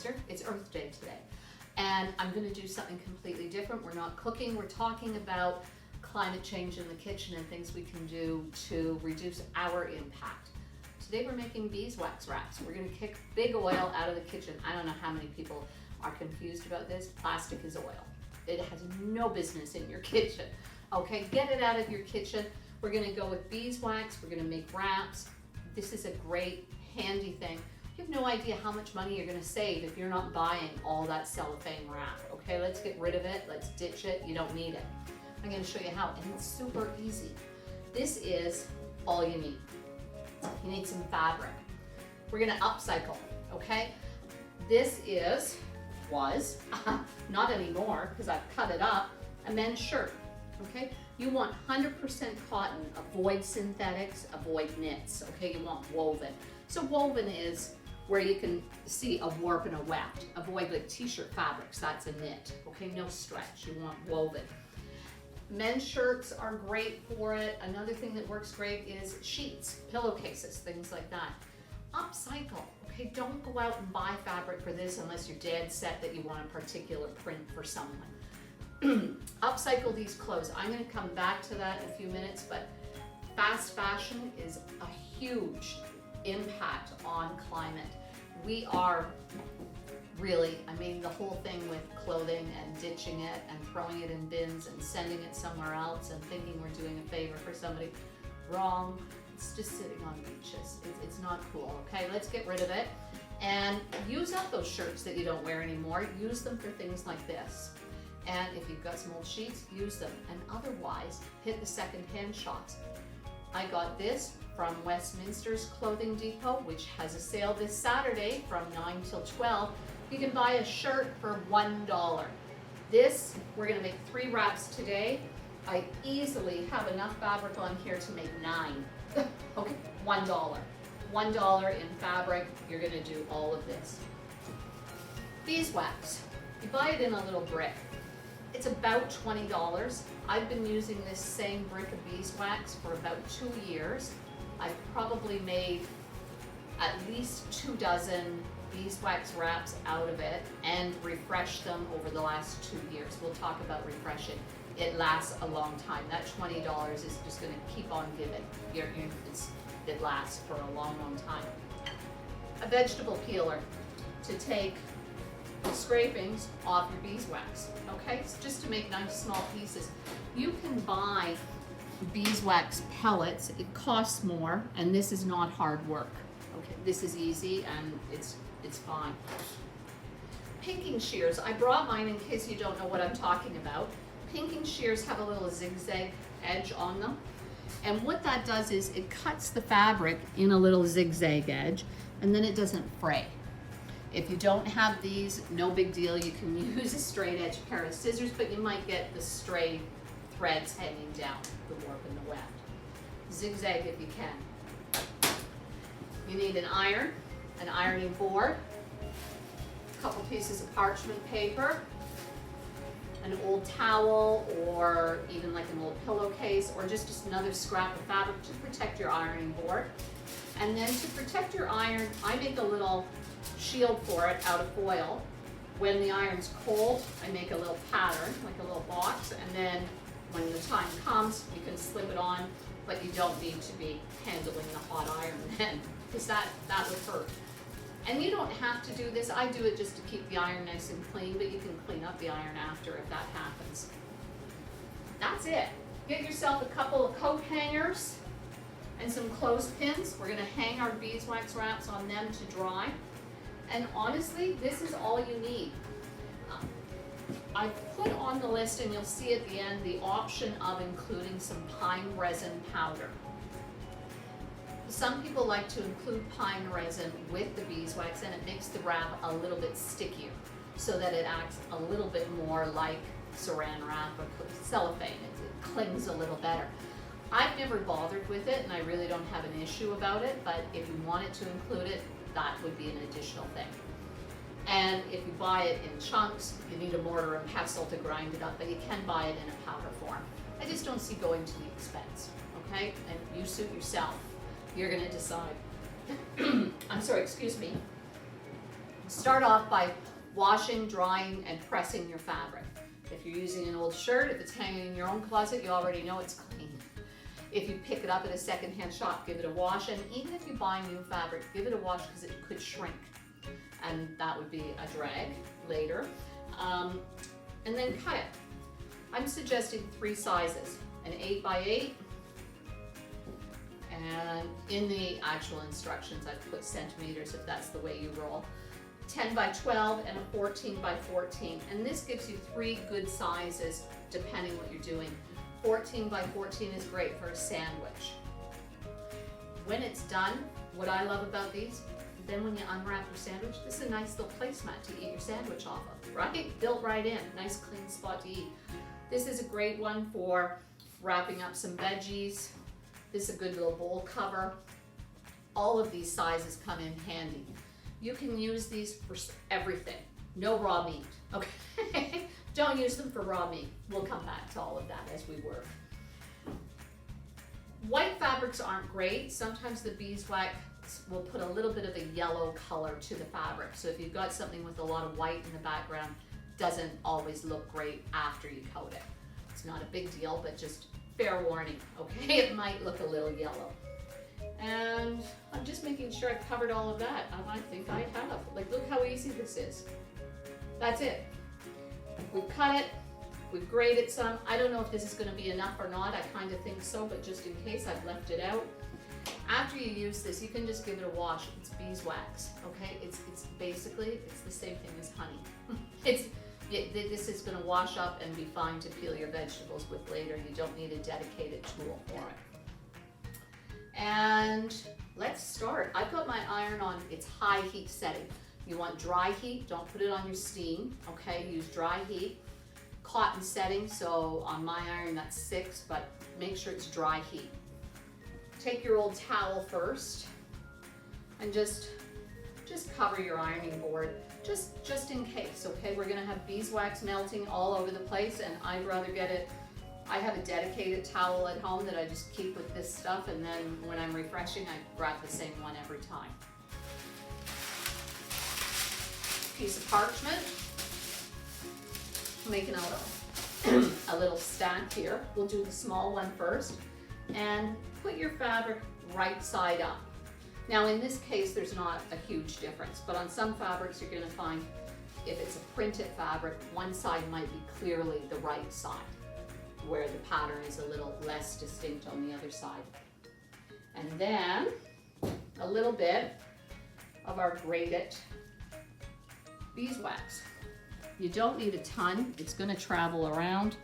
disaster. It's Earth Day today. And I'm gonna do something completely different. We're not cooking, we're talking about climate change in the kitchen and things we can do to reduce our impact. Today we're making beeswax wraps. We're gonna kick big oil out of the kitchen. I don't know how many people are confused about this. Plastic is oil. It has no business in your kitchen. Okay, get it out of your kitchen. We're gonna go with beeswax. We're gonna make wraps. This is a great, handy thing. You have no idea how much money you're gonna save if you're not buying all that cellophane wrap. Okay, let's get rid of it. Let's ditch it. You don't need it. I'm gonna show you how, and it's super easy. This is all you need. You need some fabric. We're gonna upcycle, okay? This was, not anymore because I've cut it up, a men's shirt, okay? You want 100% cotton, avoid synthetics, avoid knits, okay? You want woven. So woven is where you can see a warp and a weft. Avoid like t-shirt fabrics, that's a knit, okay? No stretch, you want woven. Men's shirts are great for it. Another thing that works great is sheets, pillowcases, things like that. Upcycle, okay? Don't go out and buy fabric for this unless you're dead set that you want a particular print for someone. Upcycle these clothes. I'm gonna come back to that in a few minutes, but fast fashion is a huge impact on climate. We are really, I mean, the whole thing with clothing and ditching it and throwing it in bins and sending it somewhere else and thinking we're doing a favor for somebody, wrong. It's just sitting on beaches. It's not cool, okay? Let's get rid of it and use up those shirts that you don't wear anymore. Use them for things like this. And if you've got some old sheets, use them. And otherwise, hit the secondhand shops. I got this from Westminster's Clothing Depot, which has a sale this Saturday from 9 till 12. You can buy a shirt for $1. This, we're gonna make 3 wraps today. I easily have enough fabric on here to make 9. Okay, $1. $1 in fabric, you're gonna do all of this. Beeswax, you buy it in a little brick. It's about $20. I've been using this same brick of beeswax for about 2 years. I've probably made at least 2 dozen beeswax wraps out of it and refreshed them over the last 2 years. We'll talk about refreshing. It lasts a long time. That $20 is just gonna keep on giving. It lasts for a long, long time. A vegetable peeler to take the scrapings off your beeswax, okay? It's just to make nice small pieces. You can buy beeswax pellets. It costs more, and this is not hard work. Okay, this is easy and it's fine. Pinking shears. I brought mine in case you don't know what I'm talking about. Pinking shears have a little zigzag edge on them, and what that does is it cuts the fabric in a little zigzag edge, and then it doesn't fray. If you don't have these, no big deal. You can use a straight edge pair of scissors, but you might get the stray threads hanging down, the warp and the weft. Zigzag if you can. You need an iron, an ironing board, a couple pieces of parchment paper, an old towel, or even like an old pillowcase, or just another scrap of fabric to protect your ironing board. And then to protect your iron, I make a little shield for it out of foil. When the iron's cold, I make a little pattern, like a little box, and then when the time comes, you can slip it on, but you don't need to be handling the hot iron then, because that would hurt. And you don't have to do this. I do it just to keep the iron nice and clean, but you can clean up the iron after if that happens. That's it. Get yourself a couple of coat hangers and some clothespins. We're gonna hang our beeswax wraps on them to dry. And honestly, this is all you need. I put on the list, and you'll see at the end, the option of including some pine resin powder. Some people like to include pine resin with the beeswax, and it makes the wrap a little bit stickier so that it acts a little bit more like saran wrap or cellophane. It clings a little better. I've never bothered with it, and I really don't have an issue about it, but if you wanted to include it, that would be an additional thing. And if you buy it in chunks, you need a mortar and pestle to grind it up, but you can buy it in a powder form. I just don't see going to the expense, okay? And you suit yourself. You're gonna decide. I'm sorry, excuse me. Start off by washing, drying, and pressing your fabric. If you're using an old shirt, if it's hanging in your own closet, you already know it's clean. If you pick it up at a secondhand shop, give it a wash, and even if you buy new fabric, give it a wash because it could shrink, and that would be a drag later. And then cut it. I'm suggesting 3 sizes, an 8x8, and in the actual instructions I've put centimeters if that's the way you roll, 10x12 and a 14x14, and this gives you 3 good sizes depending what you're doing. 14x14 is great for a sandwich. When it's done, what I love about these, then when you unwrap your sandwich, this is a nice little placemat to eat your sandwich off of, right? Built right in, nice clean spot to eat. This is a great one for wrapping up some veggies. This is a good little bowl cover. All of these sizes come in handy. You can use these for everything. No raw meat, okay? Don't use them for raw meat. We'll come back to all of that as we work. White fabrics aren't great. Sometimes the beeswax will put a little bit of a yellow color to the fabric. So if you've got something with a lot of white in the background, doesn't always look great after you coat it. It's not a big deal, but just fair warning, okay? It might look a little yellow. And I'm just making sure I've covered all of that. I think I have. Like, look how easy this is. That's it. We've cut it, we've graded some. I don't know if this is gonna be enough or not. I kind of think so, but just in case, I've left it out. After you use this, you can just give it a wash. It's beeswax, okay? It's basically, it's the same thing as honey. This is gonna wash up and be fine to peel your vegetables with later. You don't need a dedicated tool for it. And let's start. I've got my iron on its high heat setting. You want dry heat, don't put it on your steam, okay? Use dry heat. Cotton setting, so on my iron that's 6, but make sure it's dry heat. Take your old towel first and just cover your ironing board, just in case, okay? We're gonna have beeswax melting all over the place, and I'd rather get it. I have a dedicated towel at home that I just keep with this stuff, and then when I'm refreshing, I grab the same one every time. Piece of parchment. Making a little stack here. We'll do the small one first, and put your fabric right side up. Now in this case, there's not a huge difference, but on some fabrics you're gonna find if it's a printed fabric, one side might be clearly the right side, where the pattern is a little less distinct on the other side. And then a little bit of our braided beeswax. You don't need a ton, it's gonna travel around,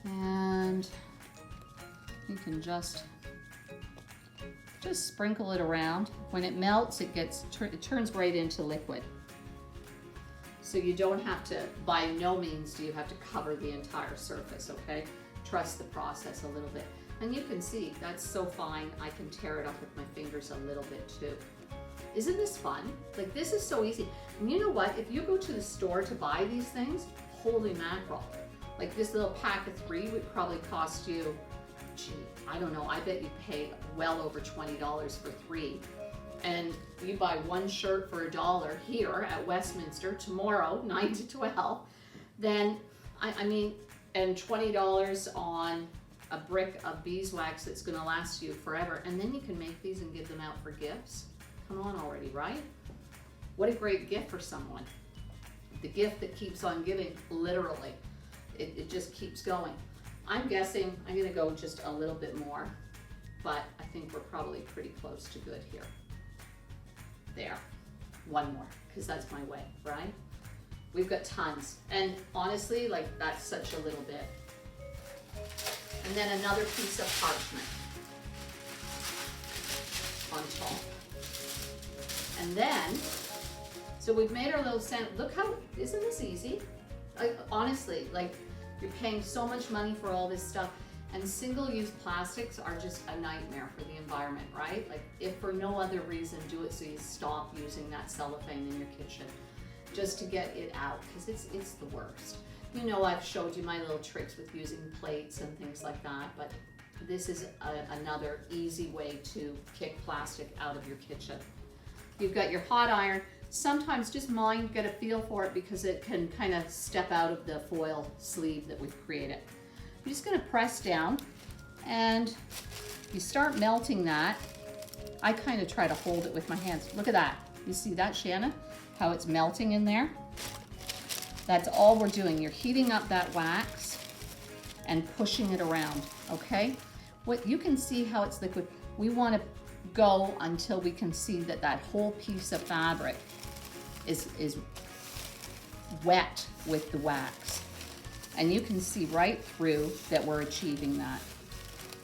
and you can just sprinkle it around. When it melts, it turns right into liquid. So you don't have to, by no means do you have to cover the entire surface, okay? Trust the process a little bit. And you can see, that's so fine, I can tear it up with my fingers a little bit too. Isn't this fun? Like, this is so easy. And you know what? If you go to the store to buy these things, holy mackerel. Like, this little pack of 3 would probably cost you, gee, I don't know, I bet you pay well over $20 for 3. And you buy one shirt for $1 here at Westminster tomorrow, 9 to 12, then, I mean, and $20 on a brick of beeswax that's gonna last you forever. And then you can make these and give them out for gifts. Come on already, right? What a great gift for someone. The gift that keeps on giving, literally. It just keeps going. I'm guessing I'm gonna go just a little bit more, but I think we're probably pretty close to good here. There, one more, because that's my way, right? We've got tons, and honestly, like, that's such a little bit. And then another piece of parchment on top. And then, so we've made our little sand. Look how, isn't this easy? Like, honestly, like, you're paying so much money for all this stuff, and single-use plastics are just a nightmare for the environment, right? Like, if for no other reason, do it so you stop using that cellophane in your kitchen, just to get it out, because it's the worst. You know, I've showed you my little tricks with using plates and things like that, but this is another easy way to kick plastic out of your kitchen. You've got your hot iron. sometimes just mind, get a feel for it because it can kind of step out of the foil sleeve that we've created. I'm just gonna press down and you start melting that. I kind of try to hold it with my hands. Look at that. You see that, Shannon? How it's melting in there? That's all we're doing. You're heating up that wax and pushing it around, okay? What you can see how it's liquid. We want to go until we can see that that whole piece of fabric is wet with the wax. And you can see right through that we're achieving that.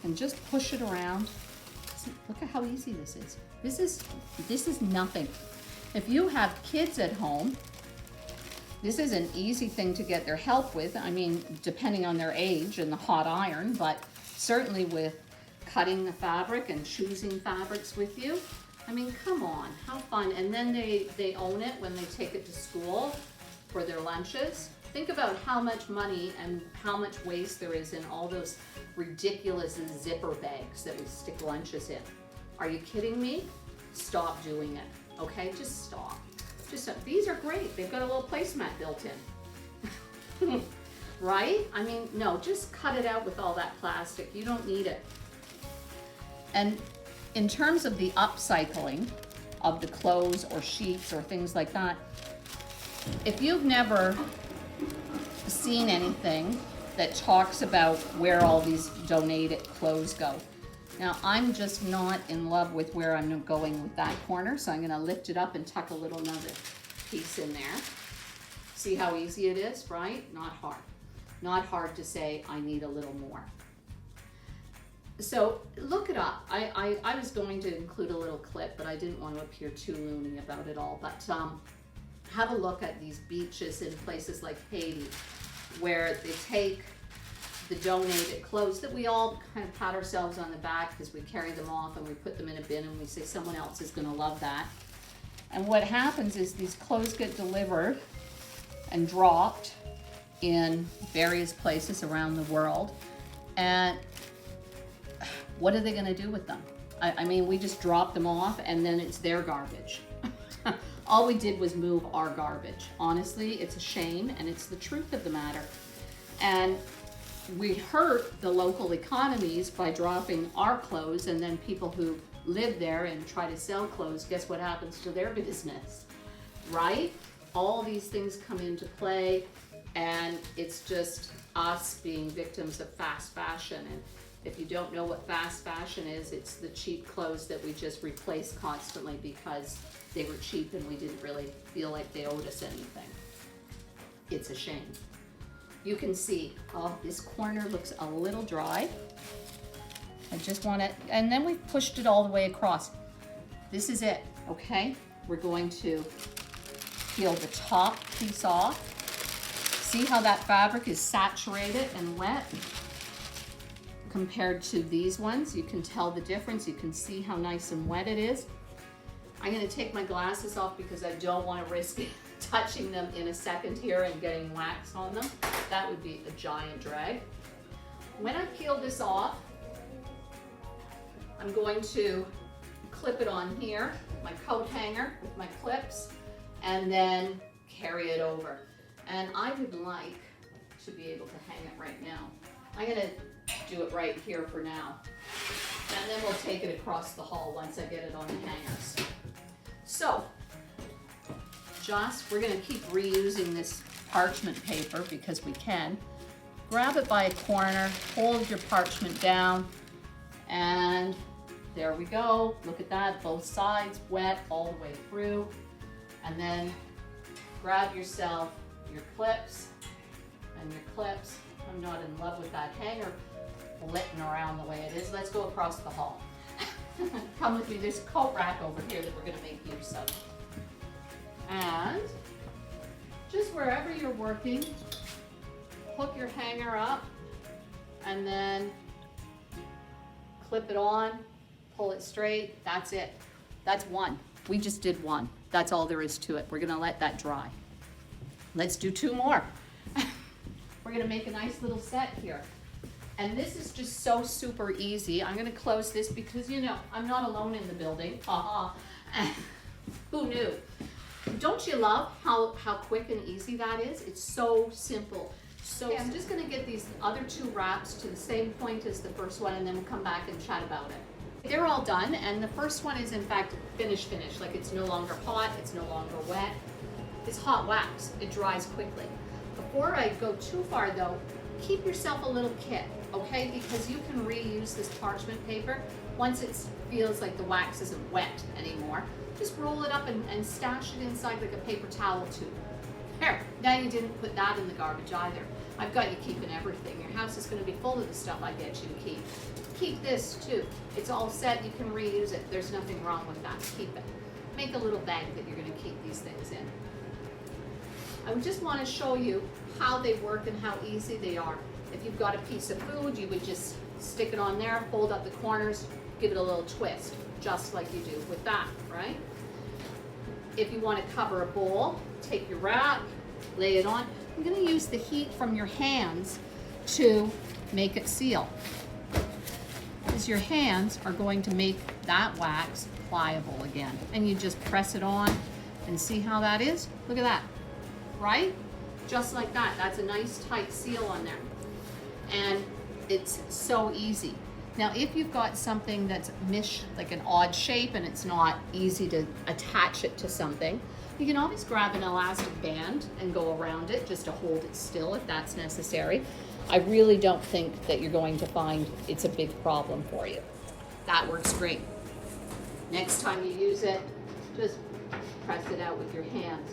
And just push it around. See, look at how easy this is. This is nothing. If you have kids at home, this is an easy thing to get their help with. I mean, depending on their age and the hot iron, but certainly with cutting the fabric and choosing fabrics with you. I mean, come on, how fun. And then they own it when they take it to school for their lunches. Think about how much money and how much waste there is in all those ridiculous zipper bags that we stick lunches in. Are you kidding me? Stop doing it, okay? Just stop. These are great. They've got a little placemat built in. Right? I mean, no, just cut it out with all that plastic. You don't need it. And in terms of the upcycling of the clothes or sheets or things like that, if you've never seen anything that talks about where all these donated clothes go. Now, I'm just not in love with where I'm going with that corner, so I'm gonna lift it up and tuck a little another piece in there. See how easy it is, right? Not hard. Not hard to say, I need a little more. So look it up. I was going to include a little clip, but I didn't want to appear too loony about it all. But have a look at these beaches in places like Haiti, where they take the donated clothes that we all kind of pat ourselves on the back because we carry them off and we put them in a bin and we say someone else is going to love that. And what happens is these clothes get delivered and dropped in various places around the world. And what are they going to do with them? I mean, we just drop them off and then it's their garbage. All we did was move our garbage. Honestly, it's a shame, and it's the truth of the matter. And we hurt the local economies by dropping our clothes, and then people who live there and try to sell clothes, guess what happens to their business, right? All these things come into play, and it's just us being victims of fast fashion. And if you don't know what fast fashion is, it's the cheap clothes that we just replace constantly because they were cheap and we didn't really feel like they owed us anything. It's a shame. You can see, oh, this corner looks a little dry. I just want it, and then we've pushed it all the way across. This is it, okay? We're going to peel the top piece off. See how that fabric is saturated and wet compared to these ones? You can tell the difference. You can see how nice and wet it is. I'm gonna take my glasses off because I don't want to risk touching them in a second here and getting wax on them. That would be a giant drag. When I peel this off, I'm going to clip it on here, my coat hanger with my clips, and then carry it over. And I would like to be able to hang it right now. I'm gonna do it right here for now. And then we'll take it across the hall once I get it on the hangers. So, we're gonna keep reusing this parchment paper because we can. Grab it by a corner, hold your parchment down, and there we go. Look at that, both sides wet all the way through. And then grab yourself your clips and your clips. I'm not in love with that hanger flitting around the way it is. Let's go across the hall. Come with me, there's a coat rack over here that we're gonna make use of. And just wherever you're working, hook your hanger up and then clip it on, pull it straight. That's it. That's one. We just did one. That's all there is to it. We're gonna let that dry. Let's do two more. We're gonna make a nice little set here. And this is just so super easy. I'm gonna close this because, you know, I'm not alone in the building. Who knew? Don't you love how quick and easy that is? It's so simple. So okay, I'm just gonna get these other 2 wraps to the same point as the first one, and then we'll come back and chat about it. They're all done, and the first one is in fact finish, like it's no longer hot, it's no longer wet. It's hot wax, it dries quickly. Before I go too far though, keep yourself a little kit, okay? Because you can reuse this parchment paper once it feels like the wax isn't wet anymore. Just roll it up and stash it inside like a paper towel tube. Here, now you didn't put that in the garbage either. I've got you keeping everything. Your house is gonna be full of the stuff I get you to keep. Keep this too. It's all set, you can reuse it. There's nothing wrong with that, keep it. Make a little bag that you're gonna keep these things in. I just wanna show you how they work and how easy they are. If you've got a piece of food, you would just stick it on there, fold up the corners, give it a little twist, just like you do with that, right? If you want to cover a bowl, take your wrap, lay it on. I'm going to use the heat from your hands to make it seal. Because your hands are going to make that wax pliable again. And you just press it on and see how that is. Look at that, right? Just like that. That's a nice tight seal on there. And it's so easy. Now, if you've got something that's like an odd shape and it's not easy to attach it to something, you can always grab an elastic band and go around it just to hold it still if that's necessary. I really don't think that you're going to find it's a big problem for you. That works great. Next time you use it, just press it out with your hands.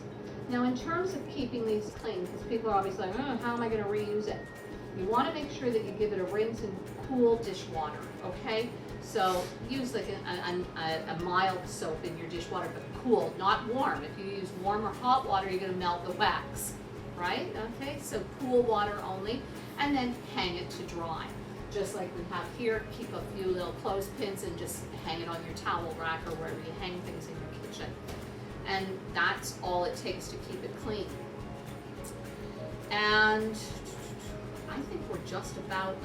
Now, in terms of keeping these clean, because people are always like, oh, how am I going to reuse it? You want to make sure that you give it a rinse in cool dishwater, okay? So use like a mild soap in your dishwater, but cool, not warm. If you use warm or hot water, you're going to melt the wax, right? Okay, so cool water only, and then hang it to dry. Just like we have here, keep a few little clothespins and just hang it on your towel rack or wherever you hang things in your kitchen. And that's all it takes to keep it clean. And I think we're just about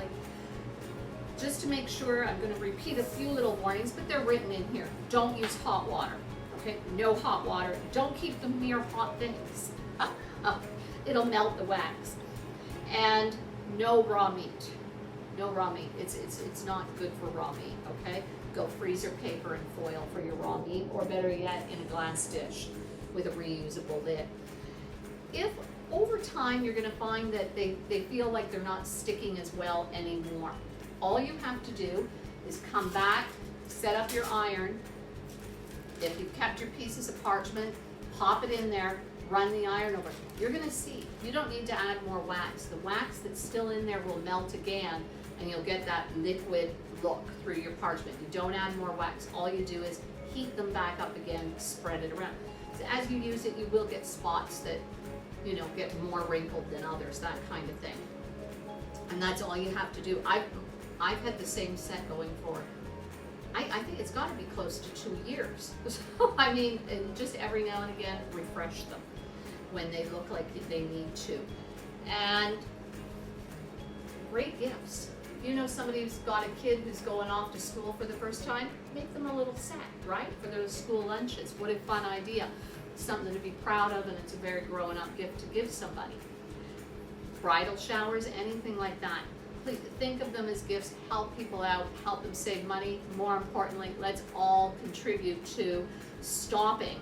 just to make sure, I'm going to repeat a few little warnings, but they're written in here. Don't use hot water, okay? No hot water. Don't keep them near hot things. It'll melt the wax. And no raw meat. No raw meat. It's not good for raw meat, okay? Go freezer paper and foil for your raw meat, or better yet, in a glass dish with a reusable lid. If over time you're going to find that they feel like they're not sticking as well anymore, all you have to do is come back, set up your iron. If you've kept your pieces of parchment, pop it in there, run the iron over. You're going to see, you don't need to add more wax. The wax that's still in there will melt again, and you'll get that liquid look through your parchment. You don't add more wax. All you do is heat them back up again, spread it around. So as you use it, you will get spots that, you know, get more wrinkled than others, that kind of thing. And that's all you have to do. I've had the same set going for, I think it's got to be close to 2 years. So, I mean, and just every now and again, refresh them when they look like they need to. And great gifts. You know, somebody who's got a kid who's going off to school for the first time, make them a little set, right? For those school lunches. What a fun idea. Something to be proud of, and it's a very grown-up gift to give somebody. Bridal showers, anything like that. Please think of them as gifts, help people out, help them save money. More importantly, let's all contribute to stopping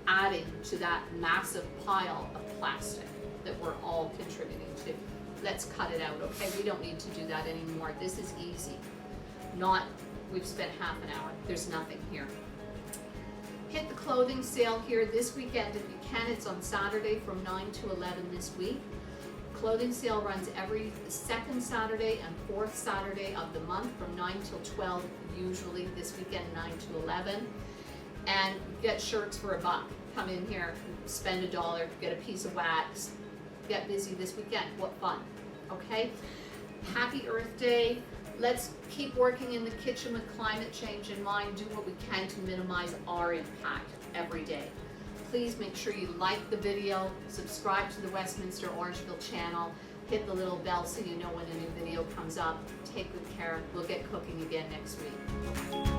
adding to that massive pile of plastic that we're all contributing to. Let's cut it out, okay? We don't need to do that anymore. This is easy. We've spent half an hour. There's nothing here. Hit the clothing sale here this weekend if you can. It's on Saturday from 9 to 11 this week. Clothing sale runs every second Saturday and fourth Saturday of the month from 9 till 12, usually this weekend 9 to 11. And get shirts for $1. Come in here, spend $1, get a piece of wax, get busy this weekend. What fun, okay? Happy Earth Day. Let's keep working in the kitchen with climate change in mind. Do what we can to minimize our impact every day. Please make sure you like the video, subscribe to the Westminster Orangeville channel, hit the little bell so you know when a new video comes up. Take good care. We'll get cooking again next week.